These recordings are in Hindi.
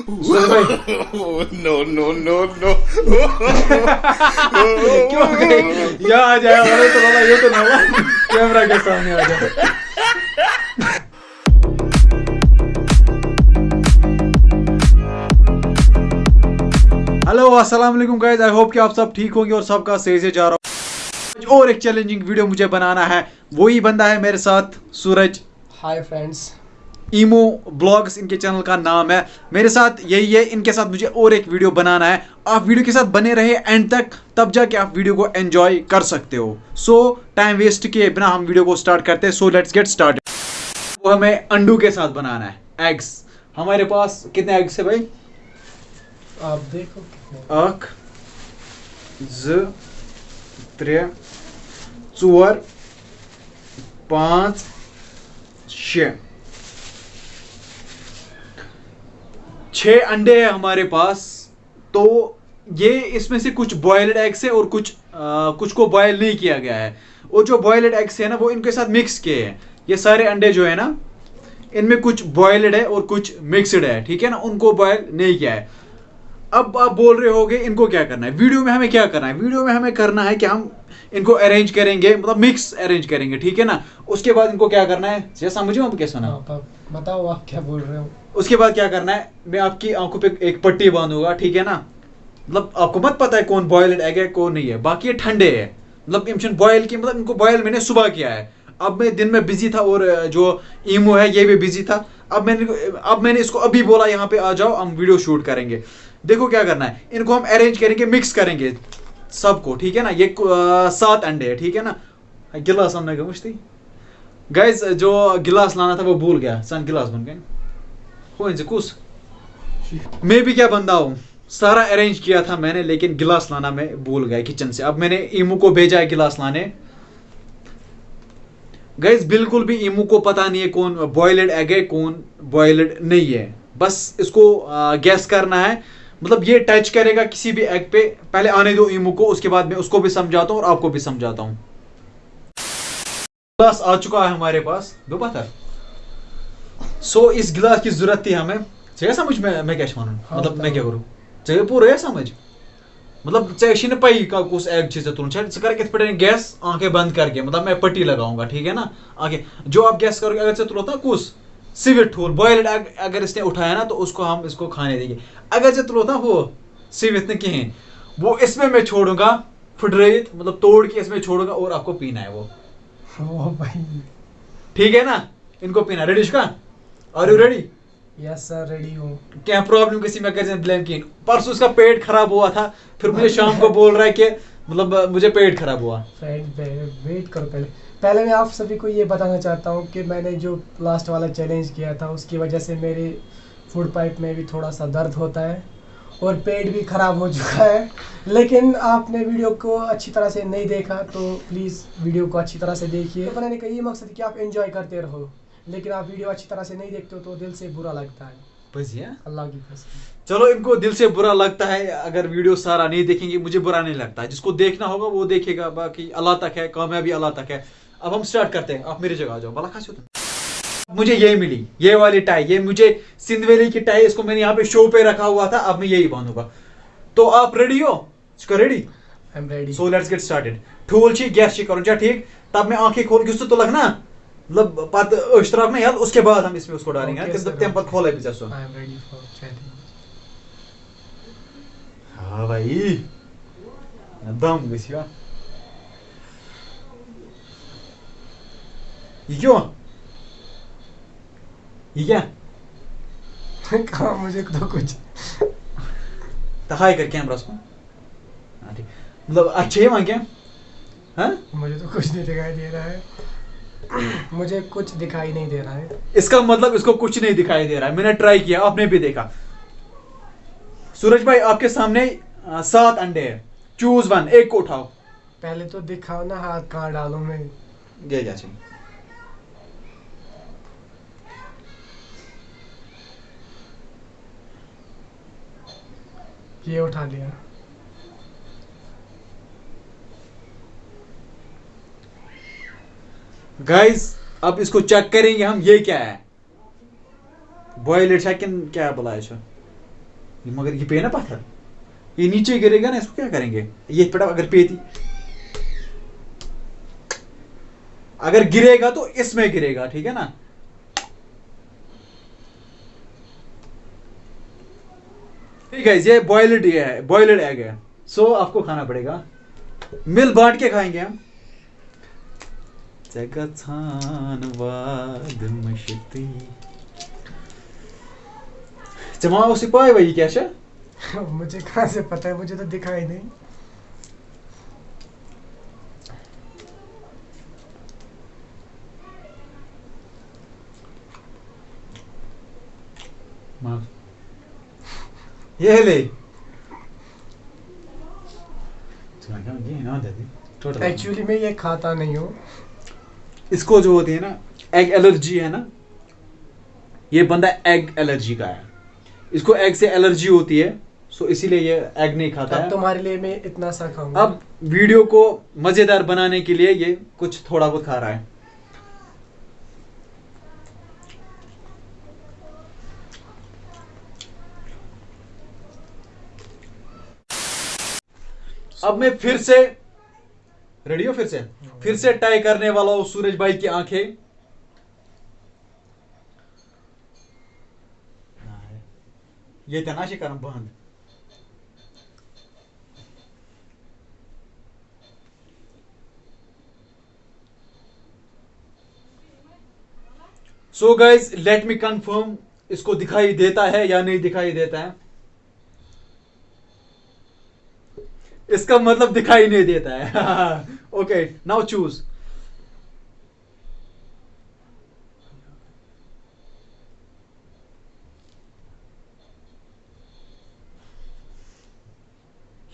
सुन भाई No, no, no, no. क्यों गए? यहाँ आ जाए वाले तो वाला ये तो ना हुआ कैमरा के सामने आ जाए। हेलो अस्सलाम वालेकुम गाइस, आई होप कि आप सब ठीक होंगे और सबका सही से जा रहा हो। और एक चैलेंजिंग वीडियो मुझे बनाना है, वही बंदा है मेरे साथ सूरज। हाय फ्रेंड्स, ईमो ब्लॉग्स इनके चैनल का नाम है, मेरे साथ यही है। इनके साथ मुझे और एक वीडियो बनाना है। आप वीडियो के साथ बने रहे एंड तक, तब जाके आप वीडियो को एंजॉय कर सकते हो। सो टाइम वेस्ट किए बिना हम वीडियो को स्टार्ट करते हैं। सो लेट्स गेट स्टार्ट। वो हमें अंडू के साथ बनाना है, एग्स। हमारे पास कितने एग्स है भाई? आप देखो अख ज 3 4 5 6 अंडे हैं हमारे पास। तो ये इसमें से कुछ बॉयल्ड एग्स है और कुछ को बॉयल नहीं किया गया है। और जो बॉयल्ड एग्स है ना, वो इनके साथ मिक्स किए हैं। ये सारे अंडे जो है ना, इनमें कुछ बॉयल्ड है और कुछ मिक्सड है, ठीक है ना, उनको बॉयल नहीं किया है। अब आप बोल रहे होगे इनको क्या करना है वीडियो में? हमें क्या करना है वीडियो में? हमें करना है कि हम इनको अरेंज करेंगे, मतलब मिक्स अरेंज करेंगे, ठीक है ना। उसके बाद इनको क्या करना है, जैसा मुझे आप क्या सुना, आप बताओ आप क्या बोल रहे हो। उसके बाद क्या करना है, मैं आपकी आंखों पे एक पट्टी बांधूंगा, ठीक है ना। मतलब आपको मत पता है कौन बॉयल्ड एग है कौन नहीं है, बाकी ये ठंडे है। मतलब इमशन बॉयल की, मतलब इनको बॉयल मैंने सुबह किया है। अब मैं दिन में बिजी था और जो ईमो है ये भी बिजी था। अब मैंने इसको अभी बोला यहाँ पे आ जाओ, हम वीडियो शूट करेंगे। देखो क्या करना है, इनको हम अरेंज करेंगे, मिक्स करेंगे सबको, ठीक है ना। ये 7 अंडे है, ठीक है ना। गिलास हमने का मुश्ती गाइस, जो गिलास लाना था वो भूल गया। सन गिलास बन गए हो इनसे कुछ। मैं भी क्या बंदा हूँ, सारा अरेंज किया था मैंने, लेकिन गिलास लाना मैं भूल गया किचन से। अब मैंने ईमू को भेजा है गिलास लाने। गाइस बिल्कुल भी ईमू को पता नहीं है कौन बॉयल्ड एग है कौन बॉयल्ड नहीं है। बस इसको गैस करना है। मतलब ये टच करेगा किसी भी एग पे, पहले आने दो ईमू को, उसके बाद मैं उसको भी समझाता हूँ और आपको भी समझाता हूँ। गिलास आ चुका है हमारे पास, दो पत्थर। सो इस गिलास की जरूरत थी हमें। चाहिए समझ में मैं क्या मानूं, मतलब मैं क्या करूं, चाहिए पूरा है समझ। मतलब चाहिए पई का कुछ एग चीज तुम कर के गैस आंखें बंद करके, मतलब मैं पट्टी लगाऊंगा, ठीक है ना। आगे जो आप गैस करोगे, अगर से तुलो था कुछ सिविट ठूल बॉयल्ड एग अगर इसने उठाया ना, तो उसको हम इसको खाने देंगे। अगर से तुलो था वो सिविट ने कहें, वो इसमें मैं छोड़ूंगा फुटरेत, मतलब तोड़ के इसमें छोड़ूंगा और आपको पीना है वो। ओ भाई ठीक है ना, इनको पीना। रेडी का? Are you ready? Yes sir, ready हूँ। क्या प्रॉब्लम किसी में कर ब्लेम की? परसों उसका पेट खराब हुआ था, फिर मुझे शाम को बोल रहा है कि मतलब मुझे पेट खराब हुआ। वेट करो, पहले मैं आप सभी को ये बताना चाहता हूँ कि मैंने जो लास्ट वाला चैलेंज किया था, उसकी वजह से मेरे फूड पाइप में भी थोड़ा सा दर्द होता है और पेट भी खराब हो चुका है। लेकिन आपने वीडियो को अच्छी तरह से नहीं देखा, तो प्लीज़ वीडियो को अच्छी तरह से देखिए। तो बनाने का ये मकसद है कि आप एंजॉय करते रहो, लेकिन आप वीडियो अच्छी तरह से नहीं देखते हो तो दिल से बुरा लगता है। अल्लाह की कसम। चलो, इनको दिल से बुरा लगता है, अगर वीडियो सारा नहीं देखेंगे, मुझे बुरा नहीं लगता है। जिसको देखना होगा वो देखेगा, बाकी अल्लाह तक है, कामयाबी अल्लाह तक है। अब हम स्टार्ट करते हैं। आप मेरी जगह आ जाओ। भला खास मुझे ये मिली, ये वाली टाई, ये मुझे सिंध वैली की टाई, इसको मैंने यहाँ पे शो पे रखा हुआ था, अब मैं यही बांधूंगा। तो आप रेडी हो? इसको ready? I am ready. So let's get started. ठूल छी गैस छी करूँ ठीक, तब मैं आंखें खोल के उससे तो लगना, मतलब पत अशराफ में यार, उसके बाद हम इसमें उसको डालेंगे। किस पर खोले भी जैसो। आई एम रेडी फॉर चैलेंज। हाँ भाई, दम गया। ये क्यों? ये क्या? कहा मुझे तो कुछ हाय कर कैमरा उसको। हाँ ठीक, मतलब अच्छे वहाँ क्या? हाँ, मुझे तो कुछ नहीं दिखाई दे रहा है। मुझे कुछ दिखाई नहीं दे रहा है। इसका मतलब इसको कुछ नहीं दिखाई दे रहा है। मैंने ट्राई किया, आपने भी देखा। सूरज भाई आपके सामने 7 अंडे हैं, चूज वन, एक को उठाओ। पहले तो दिखाओ ना, हाथ कहाँ डालूं मैं? ये जा चाहिए। ये उठा लिया। गाइस अब इसको चेक करेंगे हम, ये क्या है, बॉयल्ड चिकन क्या बोला है? मगर ये पे ना पत्थर, ये नीचे गिरेगा ना, इसको क्या करेंगे? ये पड़ा अगर पेती, अगर गिरेगा तो इसमें गिरेगा, ठीक है ना? ठीक है, ये बॉयल्ड एग है। सो आपको खाना पड़ेगा, मिल बांट के खाएंगे हम। मशती जमा उसी पाए वही क्या है? मुझे कहाँ से पता है, मुझे तो दिखाई नहीं। ये ले एक्चुअली मैं ये खाता नहीं हूँ। इसको जो होती है ना एग एलर्जी है ना, ये बंदा एग एलर्जी का है, इसको एग से एलर्जी होती है, सो इसीलिए ये एग नहीं खाता है। तुम्हारे लिए मैं इतना सा खाऊंगा। अब वीडियो को मजेदार बनाने के लिए ये कुछ थोड़ा बहुत खा रहा है। अब मैं फिर से रेडी हो, फिर से टाई करने वाला हूं सूरज भाई की आंखें। ये तनाशी करम बंद। So guys let me confirm, इसको दिखाई देता है या नहीं दिखाई देता है? इसका मतलब दिखाई नहीं देता है। Okay, now choose.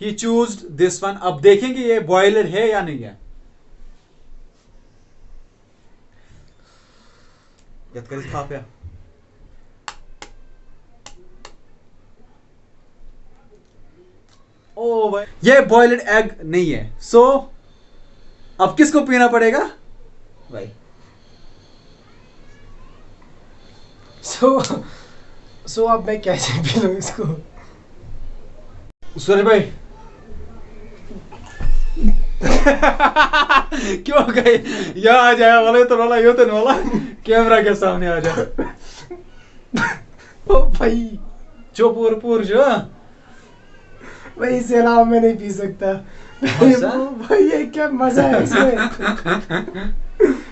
He choose this one. अब देखेंगे ये बॉयलर है या नहीं है। खाप्या ओ भाई, ये बॉयल्ड एग नहीं है। सो अब किसको पीना पड़ेगा भाई? सो अब मैं कैसे पी लूं इसको? सूरज भाई क्यों गए? यहाँ आ जाए वाला तो वाला यो तो वाला कैमरा के सामने आ जाए। ओ भाई जो पूर जो भाई, इसके अलावा मैं नहीं पी सकता भाई। ये क्या मजा है इसमें।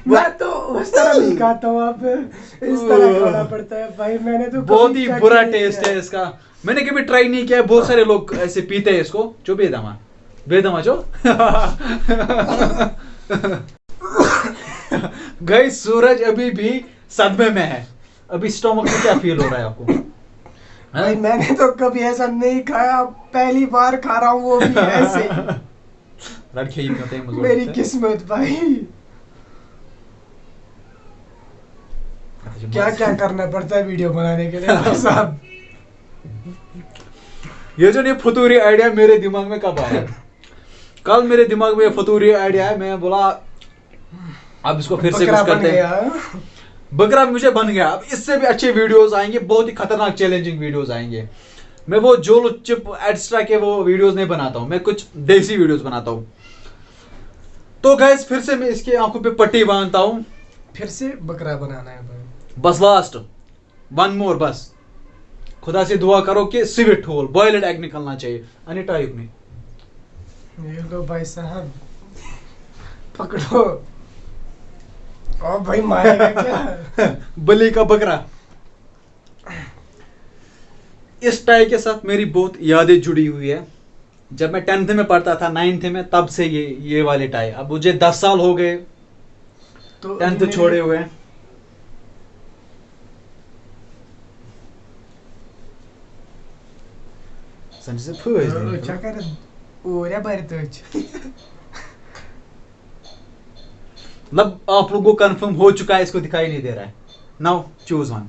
मैं तो उस तरह नहीं खाता हूँ, आप इस तरह खाना पड़ता है भाई। मैंने तो बहुत ही बुरा टेस्ट है इसका, मैंने कभी ट्राई नहीं किया। बहुत सारे लोग ऐसे पीते हैं इसको। जो बेदमा जो गई सूरज अभी भी सदमे में है। अभी स्टोमक में क्या फील हो रहा है आपको? भाई मैंने तो कभी ऐसा नहीं खाया, पहली बार खा रहा हूँ, वो भी ऐसे। मेरी किस्मत भाई। क्या क्या करना पड़ता है वीडियो बनाने के लिए भाई साहब। ये जो नहीं फतूरी आइडिया मेरे दिमाग में कब आया? कल मेरे दिमाग में फतूरी आइडिया है। मैं बोला अब इसको फिर से कुछ करते हैं। बकरा मुझे बन गया। अब इससे भी अच्छे वीडियोस आएंगे, बहुत ही खतरनाक चैलेंजिंग वीडियोस आएंगे। मैं वो जोलो चिप एक्स्ट्रा के वो वीडियोस नहीं बनाता हूं, मैं कुछ देसी वीडियोस बनाता हूं। तो गाइस फिर से मैं इसके आंखों पे पट्टी बांधता हूं। फिर से बकरा बनाना है भाई। बस लास्ट वन मोर, बस खुदा से दुआ करो कि सिविट होल बॉयल्ड एग निकलना चाहिए। अनिटा में ये लो भाई साहब, पकड़ो। ओ भाई मारेगा क्या? बलि का बकरा। इस टाई के साथ मेरी बहुत यादें जुड़ी हुई है। जब मैं 10th में पढ़ता था, 9th में, तब से ये वाले टाई। अब मुझे 10 साल हो गए तो 10th छोड़े हुए। मतलब आप लोगों को कंफर्म हो चुका है, इसको दिखाई नहीं दे रहा है। Now choose one.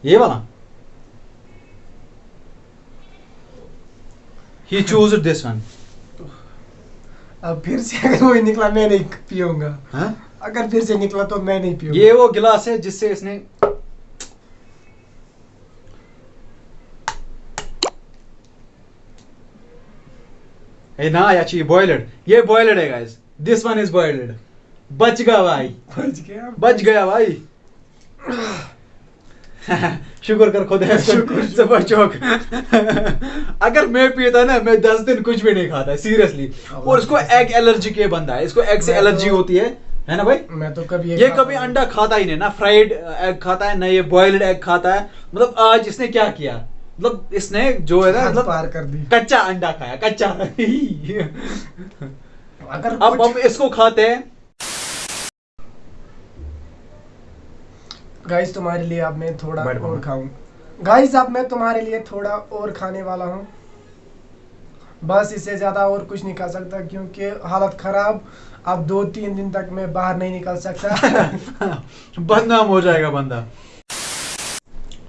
ये वाला। ही चूज दिस वन। अब फिर से अगर वही निकला मैं नहीं पीऊंगा। हाँ? अगर फिर से निकला तो मैं नहीं पीऊंगा। ये वो गिलास है जिससे इसने ना याची बॉयल्ड, ये बॉयल्ड है guys, this one is boiled. बच गया भाई, बच गया। बच गया भाई। शुक्र कर खुदा से बचोक। अगर मैं पीता ना, मैं 10 दिन कुछ भी नहीं खाता सीरियसली। और इसको एग एलर्जी के बंदा है, इसको एग से एलर्जी होती है ना भाई। मैं तो कभी ये कभी अंडा खाता ही नहीं ना, फ्राइड एग खाता है ना, ये बॉइल्ड एग खाता है। मतलब आज इसने क्या किया, मतलब इसने जो है ना, मतलब पार कर दी। कच्चा अंडा खाया, कच्चा। अगर अब हम इसको खाते हैं। गाइस तुम्हारे लिए अब मैं थोड़ा बैठ और बाबा। खाऊं। गाइस अब मैं तुम्हारे लिए थोड़ा और खाने वाला हूं। बस इससे ज्यादा और कुछ नहीं खा सकता क्योंकि हालत खराब। अब 2-3 दिन तक मैं बाहर नहीं निकल सकता। बदनाम हो जाएगा बंदा।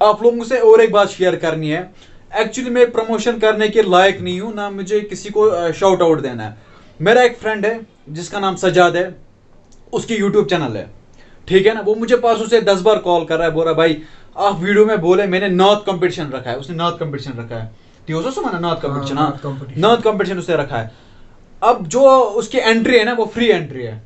आप लोगों से और एक बात शेयर करनी है। एक्चुअली मैं प्रमोशन करने के लायक नहीं हूं, ना मुझे किसी को शाउट आउट देना है। मेरा एक फ्रेंड है जिसका नाम सजाद है, उसकी यूट्यूब चैनल है, ठीक है ना। वो मुझे पास उसे 10 बार कॉल कर रहा है, बोल रहा भाई आप वीडियो में बोले मैंने नॉर्थ कंपटीशन रखा है, उसने नॉर्थ कंपटीशन रखा है। ठीक है, सुना नॉर्थ कंपटीशन? हाँ, नॉर्थ कंपटीशन उसने रखा है। अब जो उसकी एंट्री है ना, वो फ्री एंट्री है।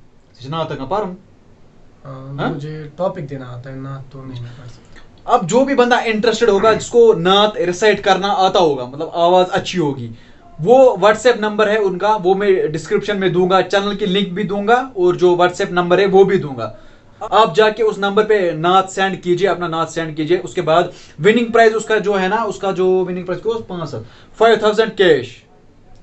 मुझे टॉपिक देना आता है ना, तो नहीं कर सकता। अब जो भी बंदा इंटरेस्टेड होगा, जिसको नात रिसाइट करना आता होगा, मतलब आवाज अच्छी होगी, वो व्हाट्सएप नंबर है उनका, वो मैं डिस्क्रिप्शन में दूंगा, चैनल की लिंक भी दूंगा और जो व्हाट्सएप नंबर है वो भी दूंगा। आप जाके उस नंबर पे नात सेंड कीजिए, अपना नात सेंड कीजिए। उसके बाद विनिंग प्राइज उसका जो है ना, उसका जो विनिंग प्राइज को 5,000 कैश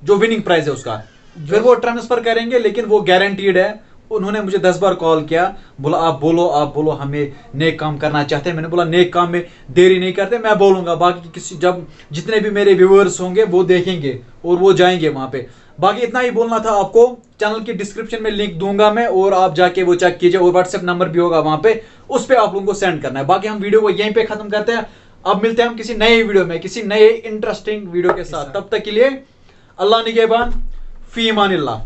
जो विनिंग प्राइज है उसका, फिर वो ट्रांसफर करेंगे, लेकिन वो गारंटीड है। उन्होंने मुझे 10 बार कॉल किया, बोला आप बोलो हमें नेक काम करना चाहते हैं। मैंने बोला नेक काम में देरी नहीं करते, मैं बोलूंगा। बाकी किसी जब जितने भी मेरे व्यूअर्स होंगे वो देखेंगे और वो जाएंगे वहां पे। बाकी इतना ही बोलना था आपको। चैनल की डिस्क्रिप्शन में लिंक दूंगा मैं, और आप जाके वो चेक कीजिए, और व्हाट्सएप नंबर भी होगा वहां पे, उस पर आप लोगों को सेंड करना है। बाकी हम वीडियो को यहीं पे खत्म करते हैं। अब मिलते हैं हम किसी नए वीडियो में, किसी नए इंटरेस्टिंग वीडियो के साथ। तब तक के लिए अल्लाह निगहबान, फी ईमानिल्लाह।